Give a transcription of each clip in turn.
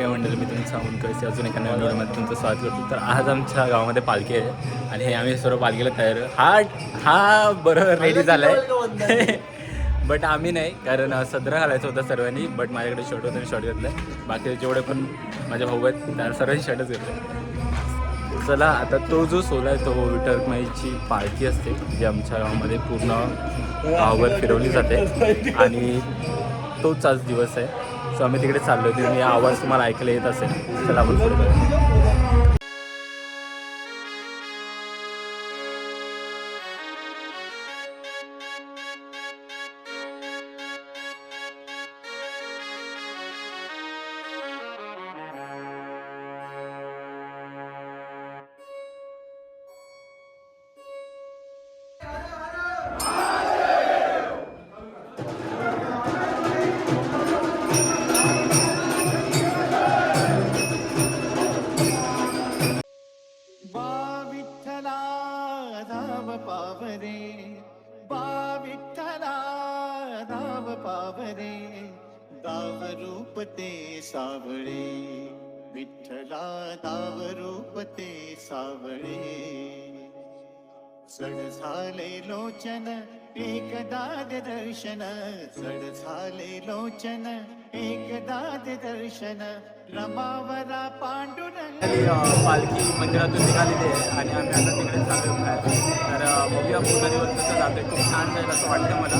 मंडळी, मी तुमचं सावंतकरचे अजून एका नवीन व्हिडिओमध्ये तुमचं स्वागत करतो. तर आज आमच्या गावामध्ये पालखी आहे आणि हे आम्ही सर्व पालखीला तयार. हा बरोबर रेडी झाला आहे बट आम्ही नाही, कारण सदरा घालायचं होतं सर्वांनी. बट माझ्याकडे शर्ट होतं, शर्ट घेतलं. बाकी जेवढे पण माझे भाऊ आहेत त्यांना सर्वांनी शर्टच घेतलं. चला, आता तो जो सोला आहे तो विठ्ठलमाईची पालखी असते जी आमच्या गावामध्ये पूर्ण गावभर फिरवली जाते आणि तोच आज दिवस आहे. सो आम्ही तिकडे चाललो होतो आणि आवाज तुम्हाला ऐकायला येत असेल. चला आपण पुढे जाऊया. दावरूपते सावळे विठ्ठला, दावरूपते सावळे. सड झाले लोचन एकदा दर्शन, सड झाले लोचन एकदा दर्शन. रमावरा पांडुरंग. पालखी मंदिरातून निघालेली आहे आणि आम्ही आता तिकडे चालू आहे. तर बघूया पूर्ण दिवस कसं जातो. खूप छान जाईल असं वाटतं मला.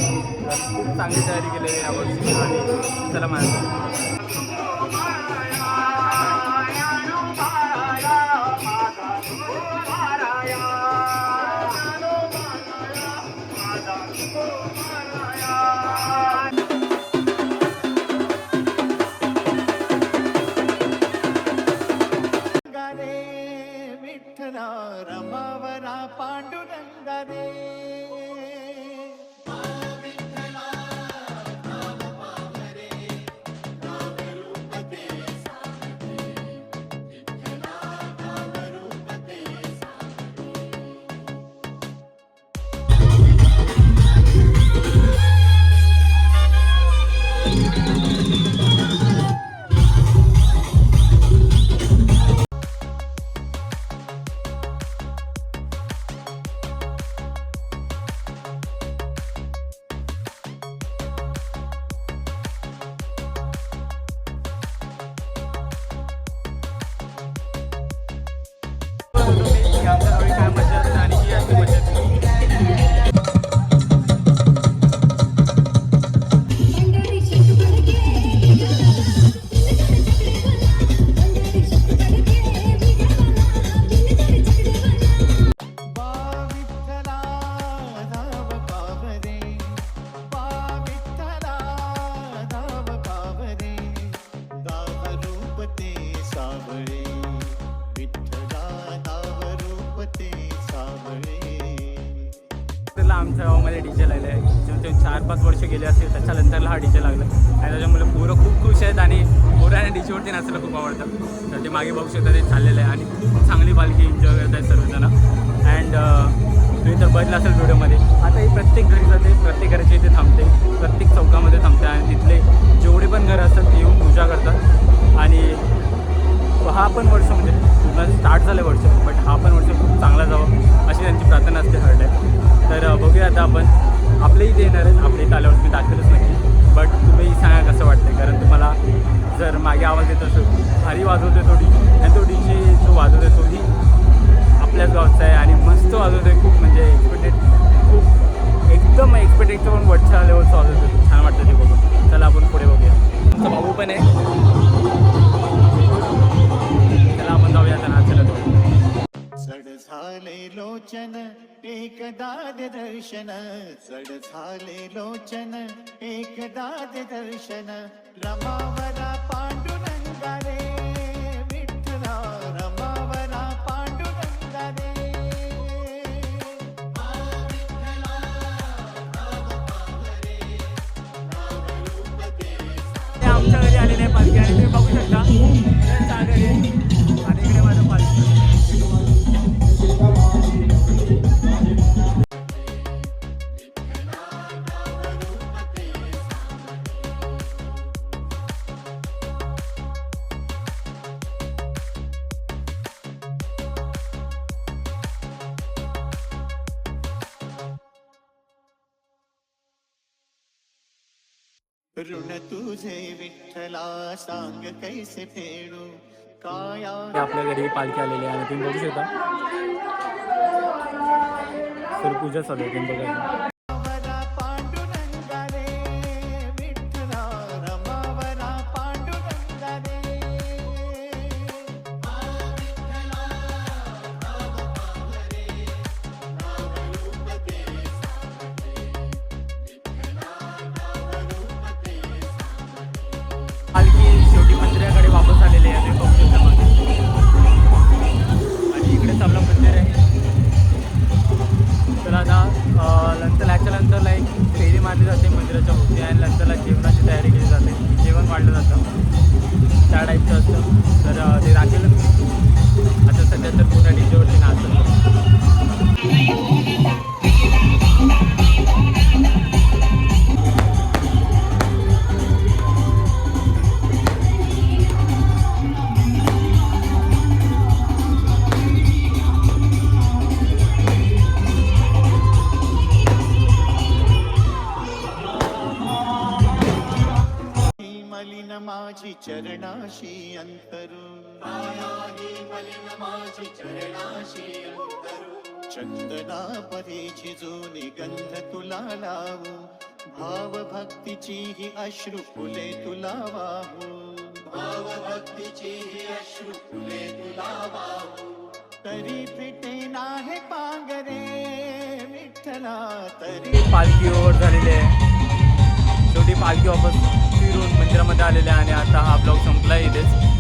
तर खूप चांगली तयारी केलेली आहे यावर्षी आणि चला माझ्या रमावरा पांडुरंगा रे. काय मजा असते आणि ही असते मजा. आमच्या गावामध्ये डीजे लागले आहे. जेव्हा 4-5 वर्ष गेले असतील त्याच्यानंतरला हा डीजे लागला आणि त्याच्यामुळे पोरं खूप खुश आहेत आणि पोरांना डीजेवरती नाचायला खूप आवडतं. तर ते मागे बघू शकता ते चाललेलं आहे आणि खूप चांगली पालखी एन्जॉय करत आहेत सर्वजण. अँड तुम्ही तर बघितलं असेल व्हिडिओमध्ये. आता ही प्रत्येक घरी जाते, प्रत्येक घराची इथे थांबते, प्रत्येक चौकामध्ये थांबते आणि तिथले जेवढे पण घरं असतात ते येऊन पूजा करतात. आणि हा पण वर्ष म्हणजे पूर्ण स्टार्ट झालं वर्ष, बट हा पण वर्ष खूप चांगला जावं अशी त्यांची प्रार्थना असते हर टाईम. तर बघूया आता आपण आपल्या इथे येणार आहेत. आपल्या इथं आल्यावर मी दाखवेलच नक्की. बट तुम्ही सांगा कसं वाटतं, कारण तुम्हाला जर मागे आवाज येत असेल, भारी वाजवते तो डीजे आणि तो डीजे जो वाजवते तोही आपल्याच गावचा आहे आणि मस्त वाजवतो आहे. खूप म्हणजे खूप एकदम एक्सपेक्टेडचं पण वरच्या लेवलचं वाजवतो. छान वाटतं ते बघून. चला आपण पुढे बघूया. आमचा भाऊ पण आहे. चला आपण जाऊया आता नाचायला. सड झाले लोचन एकदा दर्शन, सड झाले लोचन एकदा दर्शन. रमावरा पांडुरंगा रे विठ्ठला, रमावरा पांडुरंगा रे. आमच्या घरी आलेले आहे पालखी आणि तुम्ही बघू शकता सागर आहे आणि इकडे माझं पालखी. ऋण तुझे विठ्ठला सांग कैसे फेडू काया ते आपल्या घरी पालखी आलेली आहे आणि तुम्ही बघू शकता तर पूजा चालू आहे तुम्ही बघा रमावरा पांडुरंगा रे विठ्ठला रमावरा पांडुरंगा रे पालखी शेवटी मंदिराकडे वापस आलेली आहे तुम्ही बघू शकता मागे. आणि इकडेच आपलं मंदिर आहे. तर आता याच्यानंतरला एक फेरी मारली जाते मंदिराच्या भोवती आणि नंतरला जेवणाची तयारी केली जाते. जेवण वाढलं जातं त्या टाईपचं असतं. तर ते दाखवलं तुम्ही आता सध्या तर पुन्हा डीजेवरती नाचतं. ही मलिन माझी चरणाशी अंतरू मलिन माझी चरणाशी अंतरू चंदना परीची जुनी गंध तुला लावू भाव भक्तीची ही अश्रू फुले तुला वाहू भाव भक्तीची ही अश्रू फुले तुला वाहू तरी फिटे नाहे पांगरे विठ्ठला तरी पालखी ओव्हर झालेली आहे. शेवटी पालखी वापस फिरून मंदिरामध्ये आलेली आहे आणि आता हा ब्लॉग संपला इथेच.